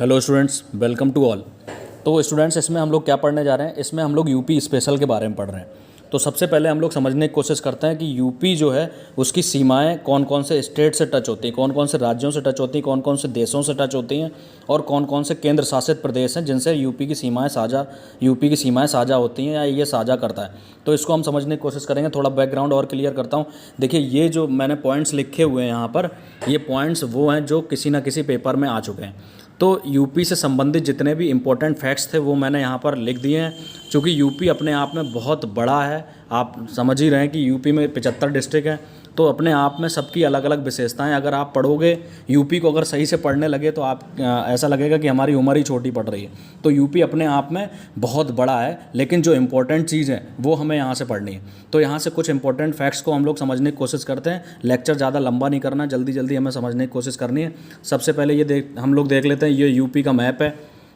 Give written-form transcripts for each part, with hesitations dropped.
Hello students, welcome to all. तो students, इसमें हम लोग क्या पढ़ने जा रहे हैं? इसमें हम लोग यूपी स्पेशल के बारे में पढ़ रहे हैं। तो सबसे पहले हम लोग समझने की कोशिश करते हैं कि यूपी जो है उसकी सीमाएं कौन कौन से स्टेट से टच होती हैं, कौन कौन से राज्यों से टच होती हैं, कौन कौन से देशों से टच होती हैं और कौन कौन से केंद्र शासित प्रदेश हैं जिनसे यूपी की सीमाएं साझा होती हैं या ये साझा करता है। तो इसको हम समझने की कोशिश करेंगे। थोड़ा बैकग्राउंड और क्लियर करता हूँ। देखिए, ये जो मैंने पॉइंट्स लिखे हुए हैं यहाँ पर, ये पॉइंट्स वो हैं जो किसी ना किसी पेपर में आ चुके हैं। तो यूपी से संबंधित जितने भी इम्पोर्टेंट फैक्ट्स थे वो मैंने यहाँ पर लिख दिए हैं। क्योंकि यूपी अपने आप में बहुत बड़ा है, आप समझ ही रहे हैं कि यूपी में 75 डिस्ट्रिक्ट हैं। तो अपने आप में सबकी अलग अलग विशेषताएं, अगर आप पढ़ोगे यूपी को, अगर सही से पढ़ने लगे तो आप ऐसा लगेगा कि हमारी उम्र ही छोटी पड़ रही है। तो यूपी अपने आप में बहुत बड़ा है, लेकिन जो इम्पोर्टेंट चीज़ है वो हमें यहाँ से पढ़नी है। तो यहाँ से कुछ इंपॉर्टेंट फैक्ट्स को हम लोग समझने की कोशिश करते हैं। लेक्चर ज़्यादा लंबा नहीं करना, जल्दी जल्दी हमें समझने की कोशिश करनी है। सबसे पहले हम लोग देख लेते हैं, ये यूपी का मैप है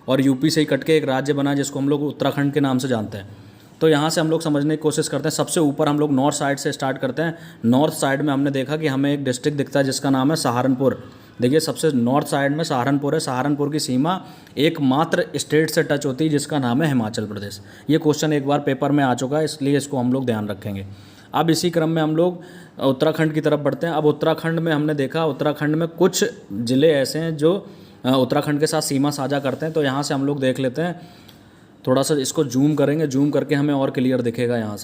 और यूपी से ही कट के एक राज्य बना जिसको हम लोग उत्तराखंड के नाम से जानते हैं। तो यहाँ से हम लोग समझने की कोशिश करते हैं। सबसे ऊपर हम लोग नॉर्थ साइड से स्टार्ट करते हैं। नॉर्थ साइड में हमने देखा कि हमें एक डिस्ट्रिक्ट दिखता है जिसका नाम है सहारनपुर। देखिए, सबसे नॉर्थ साइड में सहारनपुर है। सहारनपुर की सीमा एकमात्र स्टेट से टच होती है जिसका नाम है हिमाचल प्रदेश। ये क्वेश्चन एक बार पेपर में आ चुका है, इसलिए इसको हम लोग ध्यान रखेंगे। अब इसी क्रम में हम लोग उत्तराखंड की तरफ बढ़ते हैं। अब उत्तराखंड में हमने देखा, उत्तराखंड में कुछ ज़िले ऐसे हैं जो उत्तराखंड के साथ सीमा साझा करते हैं। तो यहाँ से हम लोग देख लेते हैं, थोड़ा सा इसको जूम करेंगे, जूम करके हमें और क्लियर दिखेगा। यहाँ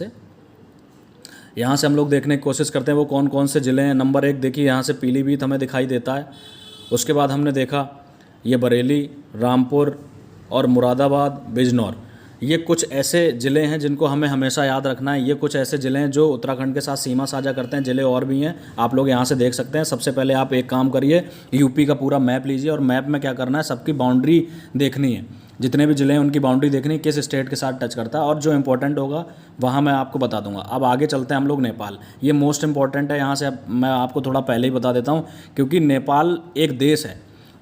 से हम लोग देखने की कोशिश करते हैं वो कौन कौन से ज़िले हैं। नंबर 1 देखिए, यहाँ से पीलीभीत हमें दिखाई देता है। उसके बाद हमने देखा ये बरेली, रामपुर और मुरादाबाद, बिजनौर। ये कुछ ऐसे ज़िले हैं जिनको हमें हमेशा याद रखना है। ये कुछ ऐसे ज़िले हैं जो उत्तराखंड के साथ सीमा साझा करते हैं। ज़िले और भी हैं, आप लोग यहाँ से देख सकते हैं। सबसे पहले आप एक काम करिए, यूपी का पूरा मैप लीजिए और मैप में क्या करना है, सबकी बाउंड्री देखनी है। जितने भी ज़िले हैं उनकी बाउंड्री देखनी है, किस स्टेट के साथ टच करता है, और जो इंपॉर्टेंट होगा वहाँ मैं आपको बता दूंगा। अब आगे चलते हैं हम लोग नेपाल। ये मोस्ट इंपॉर्टेंट है। यहाँ से मैं आपको थोड़ा पहले ही बता देता हूँ, क्योंकि नेपाल एक देश है।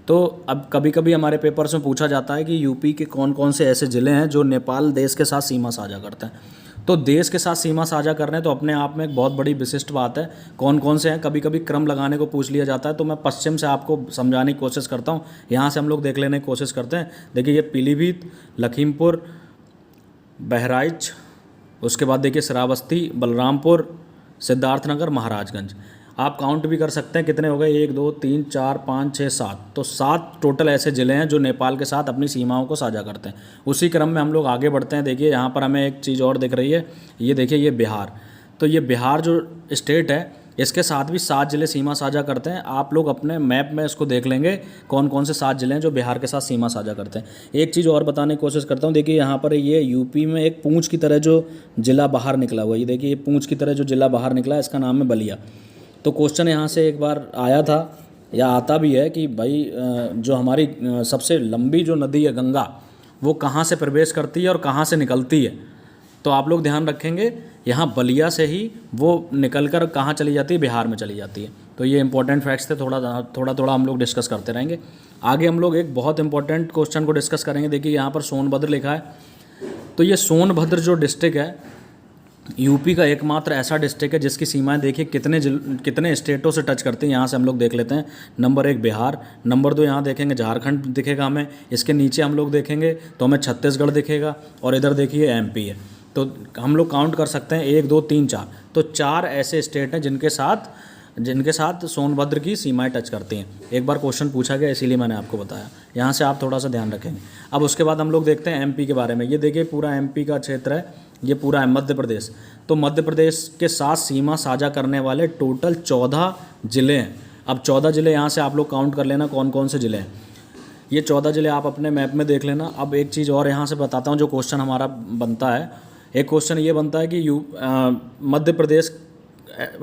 तो अब कभी कभी हमारे पेपर्स में पूछा जाता है कि यूपी के कौन कौन से ऐसे ज़िले हैं जो नेपाल देश के साथ सीमा साझा करते हैं। तो देश के साथ सीमा साझा कर रहे हैं तो अपने आप में एक बहुत बड़ी विशिष्ट बात है। कौन कौन से हैं, कभी कभी क्रम लगाने को पूछ लिया जाता है, तो मैं पश्चिम से आपको समझाने की कोशिश करता हूँ। यहाँ से हम लोग देख लेने की कोशिश करते हैं। देखिए, ये पीलीभीत, लखीमपुर, बहराइच, उसके बाद देखिए श्रावस्ती, बलरामपुर, सिद्धार्थनगर, महाराजगंज। आप काउंट भी कर सकते हैं कितने हो गए, 1 2 3 4 5 6 7। तो 7 टोटल ऐसे ज़िले हैं जो नेपाल के साथ अपनी सीमाओं को साझा करते हैं। उसी क्रम में हम लोग आगे बढ़ते हैं। देखिए, यहाँ पर हमें एक चीज़ और दिख रही है, ये देखिए, ये बिहार। तो ये बिहार जो स्टेट है, इसके साथ भी 7 ज़िले सीमा साझा करते हैं। आप लोग अपने मैप में इसको देख लेंगे कौन कौन से 7 ज़िले हैं जो बिहार के साथ सीमा साझा करते हैं। एक चीज़ और बताने की कोशिश करता हूँ। देखिए, यहाँ पर ये यूपी में एक पूंछ की तरह जो ज़िला बाहर निकला हुआ है, ये देखिए, ये पूंछ की तरह जो ज़िला बाहर निकला है, इसका नाम है बलिया। तो क्वेश्चन यहाँ से एक बार आया था या आता भी है कि भाई जो हमारी सबसे लंबी जो नदी है गंगा, वो कहाँ से प्रवेश करती है और कहाँ से निकलती है। तो आप लोग ध्यान रखेंगे, यहाँ बलिया से ही वो निकलकर कहाँ चली जाती है, बिहार में चली जाती है। तो ये इंपॉर्टेंट फैक्ट्स थे, थोड़ा हम लोग डिस्कस करते रहेंगे। आगे हम लोग एक बहुत इंपॉर्टेंट क्वेश्चन को डिस्कस करेंगे। देखिए, यहाँ पर सोनभद्र लिखा है। तो ये सोनभद्र जो डिस्ट्रिक्ट है, यूपी का एकमात्र ऐसा डिस्ट्रिक्ट है जिसकी सीमाएं देखिए कितने स्टेटों से टच करती हैं। यहाँ से हम लोग देख लेते हैं। नंबर 1 बिहार, नंबर 2 यहाँ देखेंगे झारखंड दिखेगा हमें, इसके नीचे हम लोग देखेंगे तो हमें छत्तीसगढ़ दिखेगा, और इधर देखिए एमपी है। तो हम लोग काउंट कर सकते हैं 1 2 3 4। तो 4 ऐसे स्टेट हैं जिनके साथ सोनभद्र की सीमाएं टच करती हैं। एक बार क्वेश्चन पूछा गया, इसीलिए मैंने आपको बताया। यहाँ से आप थोड़ा सा ध्यान रखेंगे। अब उसके बाद हम लोग देखते हैं एमपी के बारे में। ये देखिए, पूरा एमपी का क्षेत्र है, ये पूरा है मध्य प्रदेश। तो मध्य प्रदेश के साथ सीमा साझा करने वाले टोटल 14 ज़िले हैं। अब 14 ज़िले यहाँ से आप लोग काउंट कर लेना कौन कौन से ज़िले हैं। ये 14 ज़िले आप अपने मैप में देख लेना। अब एक चीज़ और यहाँ से बताता हूँ जो क्वेश्चन हमारा बनता है। एक क्वेश्चन ये बनता है कि मध्य प्रदेश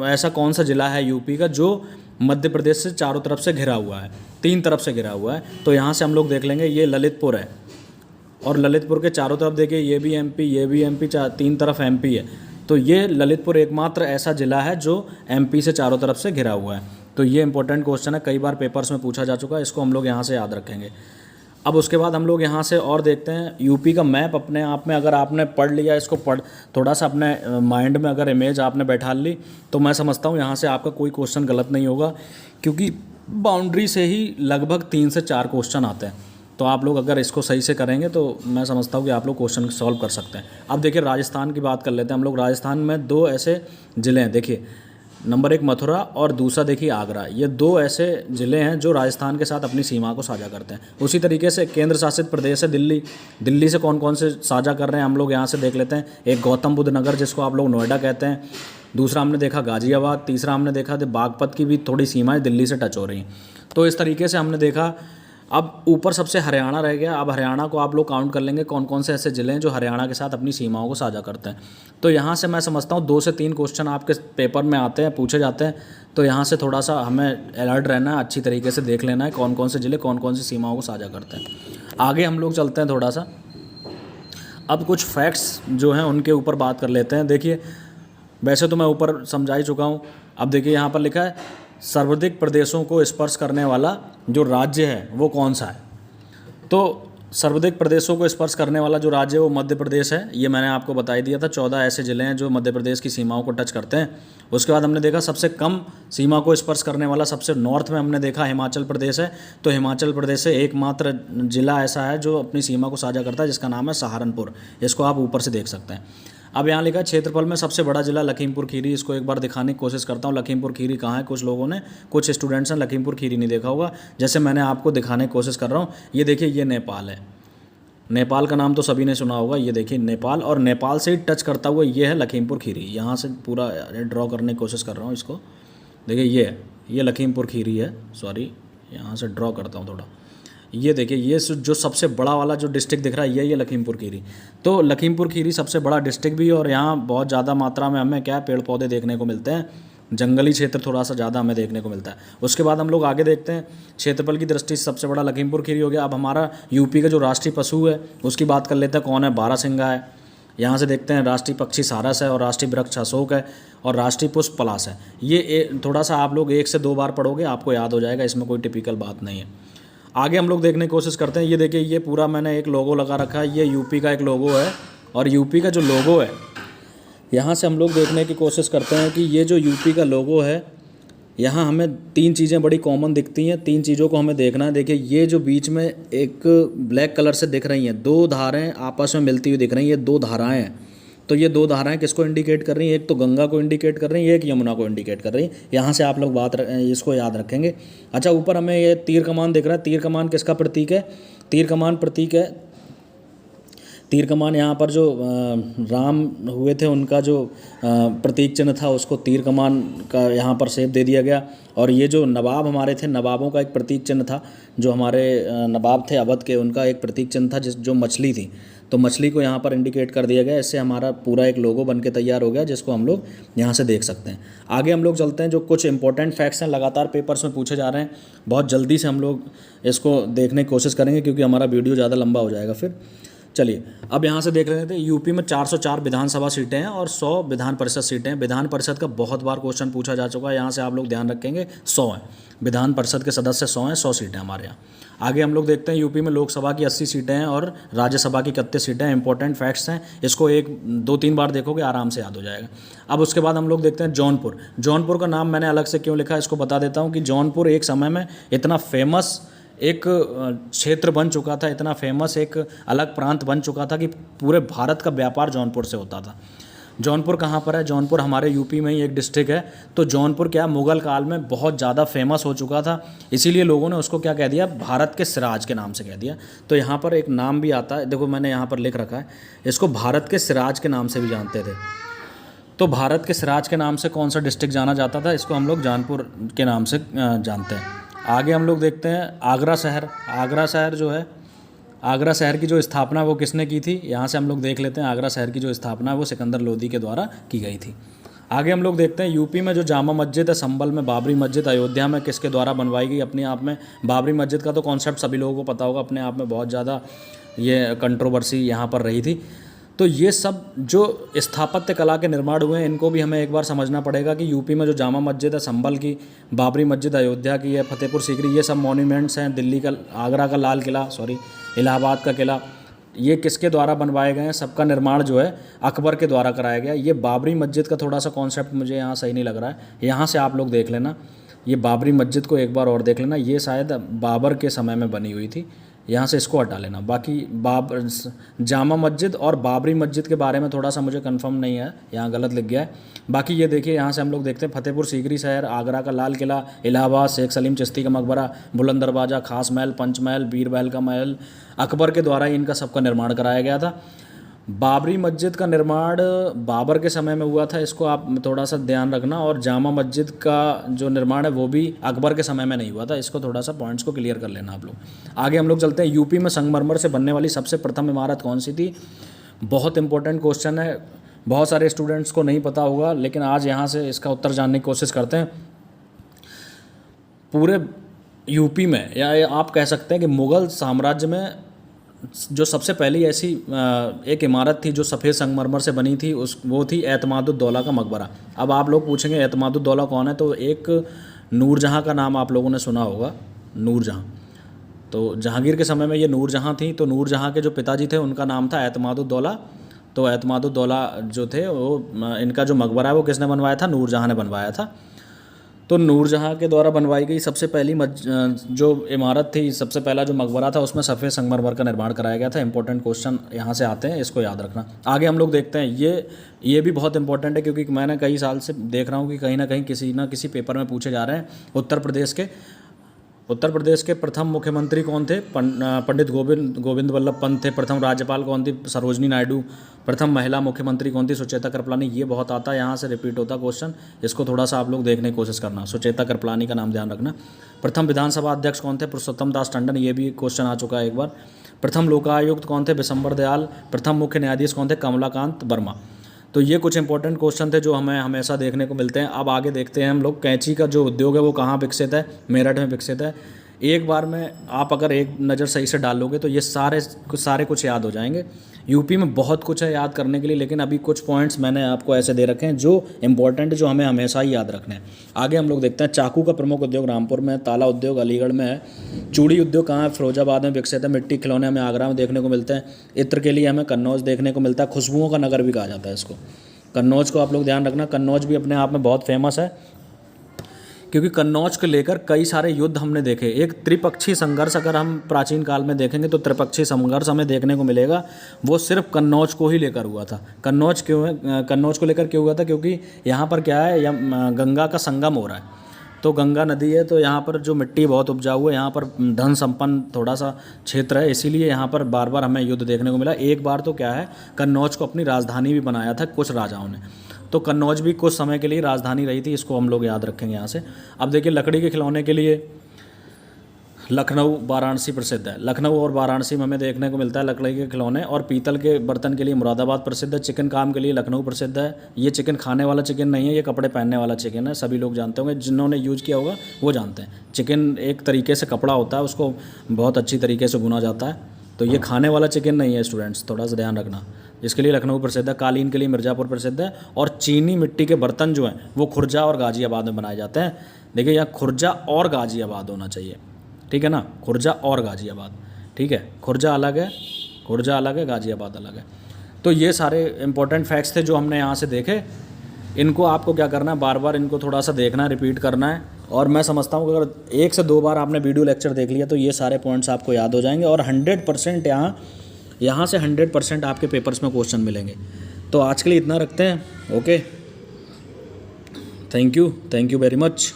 ऐसा कौन सा ज़िला है यूपी का जो मध्य प्रदेश से चारों तरफ से घिरा हुआ है, 3 तरफ से घिरा हुआ है। तो यहाँ से हम लोग देख लेंगे, ये ललितपुर है, और ललितपुर के चारों तरफ देखिए ये भी एमपी, ये भी एमपी, 3 तरफ एमपी है। तो ये ललितपुर एकमात्र ऐसा ज़िला है जो एमपी से चारों तरफ से घिरा हुआ है। तो ये इंपॉर्टेंट क्वेश्चन है, कई बार पेपर्स में पूछा जा चुका है, इसको हम लोग यहाँ से याद रखेंगे। अब उसके बाद हम लोग यहाँ से और देखते हैं यूपी का मैप। अपने आप में अगर आपने पढ़ लिया, इसको थोड़ा सा अपने माइंड में अगर इमेज आपने बैठा ली, तो मैं समझता हूँ यहाँ से आपका कोई क्वेश्चन गलत नहीं होगा, क्योंकि बाउंड्री से ही लगभग 3 से 4 क्वेश्चन आते हैं। तो आप लोग अगर इसको सही से करेंगे तो मैं समझता हूँ कि आप लोग क्वेश्चन सॉल्व कर सकते हैं। अब देखिए राजस्थान की बात कर लेते हैं हम लोग। राजस्थान में दो ऐसे ज़िले हैं, देखिए नंबर 1 मथुरा और दूसरा देखिए आगरा। ये दो ऐसे ज़िले हैं जो राजस्थान के साथ अपनी सीमा को साझा करते हैं। उसी तरीके से केंद्र शासित प्रदेश है दिल्ली। दिल्ली से कौन कौन से साझा कर रहे हैं हम लोग यहाँ से देख लेते हैं। एक गौतम बुद्ध नगर जिसको आप लोग नोएडा कहते हैं, दूसरा हमने देखा गाजियाबाद, तीसरा हमने देखा तो बागपत की भी थोड़ी सीमाएँ दिल्ली से टच हो रही हैं। तो इस तरीके से हमने देखा। अब ऊपर सबसे हरियाणा रह गया। अब हरियाणा को आप लोग काउंट कर लेंगे कौन कौन से ऐसे ज़िले हैं जो हरियाणा के साथ अपनी सीमाओं को साझा करते हैं। तो यहाँ से मैं समझता हूँ 2 से 3 क्वेश्चन आपके पेपर में आते हैं, पूछे जाते हैं। तो यहाँ से थोड़ा सा हमें अलर्ट रहना है, अच्छी तरीके से देख लेना है कौन कौन से ज़िले कौन कौन सी सीमाओं को साझा करते हैं। आगे हम लोग चलते हैं थोड़ा सा। अब कुछ फैक्ट्स जो हैं उनके ऊपर बात कर लेते हैं। देखिए वैसे तो मैं ऊपर समझा ही चुका हूँ। अब देखिए यहाँ पर लिखा है सर्वाधिक प्रदेशों को स्पर्श करने वाला जो राज्य है वो कौन सा है। तो सर्वाधिक प्रदेशों को स्पर्श करने वाला जो राज्य है वो मध्य प्रदेश है। ये मैंने आपको बता ही दिया था। 14 ऐसे ज़िले हैं जो मध्य प्रदेश की सीमाओं को टच करते हैं। उसके बाद हमने देखा सबसे कम सीमा को स्पर्श करने वाला सबसे नॉर्थ में हमने देखा हिमाचल प्रदेश है। तो हिमाचल प्रदेश से एकमात्र ज़िला ऐसा है जो अपनी सीमा को साझा करता है जिसका नाम है सहारनपुर। इसको आप ऊपर से देख सकते हैं। अब यहाँ लिखा है क्षेत्रफल में सबसे बड़ा जिला लखीमपुर खीरी। इसको एक बार दिखाने की कोशिश करता हूँ। लखीमपुर खीरी कहाँ है, कुछ लोगों ने, कुछ स्टूडेंट्स ने लखीमपुर खीरी नहीं देखा होगा। जैसे मैंने आपको दिखाने की कोशिश कर रहा हूँ। ये देखिए ये नेपाल है। नेपाल का नाम तो सभी ने सुना होगा। ये देखिए नेपाल, और नेपाल से ही टच करता हुआ ये है लखीमपुर खीरी। यहाँ से पूरा ड्रॉ करने की कोशिश कर रहा हूँ इसको। देखिए ये लखीमपुर खीरी है। सॉरी, यहाँ से ड्रॉ करता हूँ थोड़ा। ये देखिए ये जो सबसे बड़ा वाला जो डिस्ट्रिक्ट दिख रहा है ये लखीमपुर खीरी। तो लखीमपुर खीरी सबसे बड़ा डिस्ट्रिक्ट भी, और यहाँ बहुत ज़्यादा मात्रा में हमें क्या पेड़ पौधे देखने को मिलते हैं। जंगली क्षेत्र थोड़ा सा ज़्यादा हमें देखने को मिलता है। उसके बाद हम लोग आगे देखते हैं। क्षेत्रफल की दृष्टि से सबसे बड़ा लखीमपुर खीरी हो गया। अब हमारा यूपी का जो राष्ट्रीय पशु है उसकी बात कर लेते हैं। कौन है? बारहसिंगा है। यहाँ से देखते हैं राष्ट्रीय पक्षी सारस है, और राष्ट्रीय वृक्ष अशोक है, और राष्ट्रीय पुष्प पलाश है। ये थोड़ा सा आप लोग 1 से 2 बार पढ़ोगे आपको याद हो जाएगा। इसमें कोई टिपिकल बात नहीं है। आगे हम लोग देखने की कोशिश करते हैं। ये देखिए ये पूरा मैंने एक लोगो लगा रखा है। ये यूपी का एक लोगो है, और यूपी का जो लोगो है यहाँ से हम लोग देखने की कोशिश करते हैं कि ये जो यूपी का लोगो है यहाँ हमें 3 चीज़ें बड़ी कॉमन दिखती हैं। 3 चीज़ों को हमें देखना है। देखिए ये जो बीच में एक ब्लैक कलर से दिख रही हैं 2 धाराएँ आपस में मिलती हुई दिख रही हैं। ये 2 धाराएँ हैं। तो ये 2 धाराएं किसको इंडिकेट कर रही हैं? एक तो गंगा को इंडिकेट कर रही हैं, एक यमुना को इंडिकेट कर रही हैं। यहाँ से आप लोग इसको याद रखेंगे। अच्छा, ऊपर हमें ये तीर कमान दिख रहा है। तीर कमान किसका प्रतीक है? तीर कमान प्रतीक है, तीर कमान यहाँ पर जो राम हुए थे उनका जो प्रतीक चिन्ह था उसको तीर कमान का यहाँ पर शेप दे दिया गया। और ये जो नवाब हमारे थे, नवाबों का एक प्रतीक चिन्ह था। जो हमारे नवाब थे अवध के, उनका एक प्रतीक चिन्ह था जो मछली थी। तो मछली को यहाँ पर इंडिकेट कर दिया गया। इससे हमारा पूरा एक लोगो बन के तैयार हो गया जिसको हम लोग यहाँ से देख सकते हैं। आगे हम लोग चलते हैं। जो कुछ इंपॉर्टेंट फैक्ट्स हैं लगातार पेपर्स में पूछे जा रहे हैं, बहुत जल्दी से हम लोग इसको देखने की कोशिश करेंगे क्योंकि हमारा वीडियो ज़्यादा लंबा हो जाएगा फिर। चलिए अब यहाँ से देख रहे थे। यूपी में 404 विधानसभा सीटें हैं और 100 विधान परिषद सीटें हैं। विधान परिषद का बहुत बार क्वेश्चन पूछा जा चुका है। यहाँ से आप लोग ध्यान रखेंगे 100 हैं विधान परिषद के सदस्य, 100 हैं, 100 सीटें हमारे यहाँ। आगे हम लोग देखते हैं यूपी में लोकसभा की 80 सीटें हैं और राज्यसभा की 31 सीटें हैं। इंपॉर्टेंट फैक्ट्स हैं, इसको 1-2-3 बार देखोगे आराम से याद हो जाएगा। अब उसके बाद हम लोग देखते हैं जौनपुर। जौनपुर का नाम मैंने अलग से क्यों लिखा है इसको बता देता हूँ कि जौनपुर एक समय में इतना फेमस एक क्षेत्र बन चुका था, इतना फेमस एक अलग प्रांत बन चुका था कि पूरे भारत का व्यापार जौनपुर से होता था। जौनपुर कहाँ पर है? जौनपुर हमारे यूपी में ही एक डिस्ट्रिक्ट है। तो जौनपुर क्या मुग़ल काल में बहुत ज़्यादा फेमस हो चुका था, इसीलिए लोगों ने उसको क्या कह दिया? भारत के सिराज के नाम से कह दिया। तो यहाँ पर एक नाम भी आता है, देखो मैंने यहाँ पर लिख रखा है, इसको भारत के सिराज के नाम से भी जानते थे। तो भारत के सिराज के नाम से कौन सा डिस्ट्रिक्ट जाना जाता था? इसको हम लोग जौनपुर के नाम से जानते हैं। आगे हम लोग देखते हैं आगरा शहर। आगरा शहर जो है, आगरा शहर की जो स्थापना वो किसने की थी? यहाँ से हम लोग देख लेते हैं। आगरा शहर की जो स्थापना है वो सिकंदर लोदी के द्वारा की गई थी। आगे हम लोग देखते हैं यूपी में जो जामा मस्जिद है, संभल में बाबरी मस्जिद, अयोध्या में किसके द्वारा बनवाई गई? अपने आप में बाबरी मस्जिद का तो कॉन्सेप्ट सभी लोगों को पता होगा, अपने आप में बहुत ज़्यादा ये कंट्रोवर्सी यहाँ पर रही थी। तो ये सब जो स्थापत्य कला के निर्माण हुए हैं इनको भी हमें एक बार समझना पड़ेगा कि यूपी में जो जामा मस्जिद है, संभल की, बाबरी मस्जिद अयोध्या की है, फतेहपुर सीकरी, ये सब मॉन्यूमेंट्स हैं। दिल्ली का, आगरा का लाल किला, इलाहाबाद का किला, ये किसके द्वारा बनवाए गए हैं? सबका निर्माण जो है अकबर के द्वारा कराया गया। ये बाबरी मस्जिद का थोड़ा सा कॉन्सेप्ट मुझे यहाँ सही नहीं लग रहा है, यहाँ से आप लोग देख लेना। ये बाबरी मस्जिद को एक बार और देख लेना, ये शायद बाबर के समय में बनी हुई थी। यहाँ से इसको हटा लेना। बाकी जामा मस्जिद और बाबरी मस्जिद के बारे में थोड़ा सा मुझे कंफर्म नहीं है, यहाँ गलत लिख गया है। बाकी ये देखिए यहाँ से हम लोग देखते हैं फतेहपुर सीकरी शहर, आगरा का लाल किला, इलाहाबाद, शेख सलीम चिश्ती का मकबरा, बुलंद दरवाज़ा, खास महल, पंचमहल, बीरबल का महल, अकबर के द्वारा इनका सबका निर्माण कराया गया था। बाबरी मस्जिद का निर्माण बाबर के समय में हुआ था, इसको आप थोड़ा सा ध्यान रखना। और जामा मस्जिद का जो निर्माण है वो भी अकबर के समय में नहीं हुआ था, इसको थोड़ा सा पॉइंट्स को क्लियर कर लेना आप लोग। आगे हम लोग चलते हैं, यूपी में संगमरमर से बनने वाली सबसे प्रथम इमारत कौन सी थी? बहुत इंपॉर्टेंट क्वेश्चन है, बहुत सारे स्टूडेंट्स को नहीं पता होगा, लेकिन आज यहाँ से इसका उत्तर जानने की कोशिश करते हैं। पूरे यूपी में, या आप कह सकते हैं कि मुग़ल साम्राज्य में जो सबसे पहली ऐसी एक इमारत थी जो सफ़ेद संगमरमर से बनी थी, वो थी एतमादुद्दौला का मकबरा। अब आप लोग पूछेंगे एतमादुद्दौला कौन है, तो एक नूरजहाँ का नाम आप लोगों ने सुना होगा, नूरजहाँ। तो जहांगीर के समय में ये नूरजहाँ थी, तो नूरजहाँ के जो पिताजी थे उनका नाम था एतमादुद्दौला। तो एतमादुद्दौला जो थे वो, इनका जो मकबरा है वो किसने बनवाया था? नूरजहाँ ने बनवाया था। तो नूरजहाँ के द्वारा बनवाई गई सबसे पहली जो इमारत थी, सबसे पहला जो मकबरा था, उसमें सफ़ेद संगमरमर का निर्माण कराया गया था। इंपॉर्टेंट क्वेश्चन यहाँ से आते हैं, इसको याद रखना। आगे हम लोग देखते हैं, ये भी बहुत इंपॉर्टेंट है, क्योंकि मैंने कई साल से देख रहा हूँ कि कहीं ना किसी पेपर में पूछे जा रहे हैं। उत्तर प्रदेश के प्रथम मुख्यमंत्री कौन थे? पंडित गोविंद वल्लभ पंत थे। प्रथम राज्यपाल कौन थी? सरोजनी नायडू। प्रथम महिला मुख्यमंत्री कौन थी? सुचेता कृपलानी। ये बहुत आता है, यहाँ से रिपीट होता क्वेश्चन, इसको थोड़ा सा आप लोग देखने की कोशिश करना। सुचेता कृपलानी का नाम ध्यान रखना। प्रथम विधानसभा अध्यक्ष कौन थे? पुरुषोत्तम दास टंडन। ये भी क्वेश्चन आ चुका है एक बार। प्रथम लोकायुक्त कौन थे? बिशंबर दयाल। प्रथम मुख्य न्यायाधीश कौन थे? कमलाकांत वर्मा। तो ये कुछ इंपॉर्टेंट क्वेश्चन थे जो हमें हमेशा देखने को मिलते हैं। अब आगे देखते हैं हम लोग, कैंची का जो उद्योग है वो कहाँ विकसित है? मेरठ में विकसित है। एक बार में आप अगर एक नज़र सही से डाल लोगे तो ये सारे कुछ याद हो जाएंगे। यूपी में बहुत कुछ है याद करने के लिए, लेकिन अभी कुछ पॉइंट्स मैंने आपको ऐसे दे रखे हैं जो इंपॉर्टेंट है, जो हमें हमेशा ही याद रखने हैं। आगे हम लोग देखते हैं, चाकू का प्रमुख उद्योग रामपुर में है। ताला उद्योग अलीगढ़ में है। चूड़ी उद्योग कहाँ है? फिरोजाबाद में विकसित है। मिट्टी खिलौने हमें आगरा में देखने को मिलते हैं। इत्र के लिए हमें कन्नौज देखने को मिलता है। खुशबुओं का नगर भी कहा जाता है इसको। कन्नौज को आप लोग ध्यान रखना, कन्नौज भी अपने आप में बहुत फेमस है, क्योंकि कन्नौज को लेकर कई सारे युद्ध हमने देखे। एक त्रिपक्षीय संघर्ष अगर हम प्राचीन काल में देखेंगे तो त्रिपक्षीय संघर्ष हमें देखने को मिलेगा, वो सिर्फ कन्नौज को ही लेकर हुआ था। कन्नौज को लेकर क्यों हुआ था? क्योंकि यहाँ पर क्या है, गंगा का संगम हो रहा है, तो गंगा नदी है, तो यहाँ पर जो मिट्टी बहुत उपजाऊ है, यहाँ पर धन संपन्न थोड़ा सा क्षेत्र है, इसीलिए यहाँ पर बार बार हमें युद्ध देखने को मिला। एक बार तो क्या है, कन्नौज को अपनी राजधानी भी बनाया था कुछ राजाओं ने, तो कन्नौज भी कुछ समय के लिए राजधानी रही थी, इसको हम लोग याद रखेंगे यहाँ से। अब देखिए, लकड़ी के खिलौने के लिए लखनऊ वाराणसी प्रसिद्ध है। लखनऊ और वाराणसी में हमें देखने को मिलता है लकड़ी के खिलौने। और पीतल के बर्तन के लिए मुरादाबाद प्रसिद्ध है। चिकन काम के लिए लखनऊ प्रसिद्ध है। ये चिकन खाने वाला चिकन नहीं है, ये कपड़े पहनने वाला चिकन है, सभी लोग जानते होंगे, जिन्होंने यूज किया होगा वो जानते हैं। चिकन एक तरीके से कपड़ा होता है, उसको बहुत अच्छी तरीके से भुना जाता है, तो ये खाने वाला चिकन नहीं है स्टूडेंट्स, थोड़ा सा ध्यान रखना। इसके लिए लखनऊ प्रसिद्ध है। कालीन के लिए मिर्ज़ापुर प्रसिद्ध है। और चीनी मिट्टी के बर्तन जो हैं वो खुर्जा और गाज़ियाबाद में बनाए जाते हैं। देखिए, यहाँ खुर्जा और गाज़ियाबाद होना चाहिए, ठीक है ना, खुर्जा और गाज़ियाबाद, ठीक है, खुर्जा अलग है, गाज़ियाबाद अलग है। तो ये सारे इंपॉर्टेंट फैक्ट्स थे जो हमने यहाँ से देखे। इनको आपको क्या करना है, बार बार इनको थोड़ा सा देखना है, रिपीट करना है। और मैं समझता हूँ कि अगर 1 से 2 बार आपने वीडियो लेक्चर देख लिया तो ये सारे पॉइंट्स आपको याद हो जाएंगे, और 100% यहाँ से 100% आपके पेपर्स में क्वेश्चन मिलेंगे। तो आज के लिए इतना रखते हैं। Okay, thank you very much.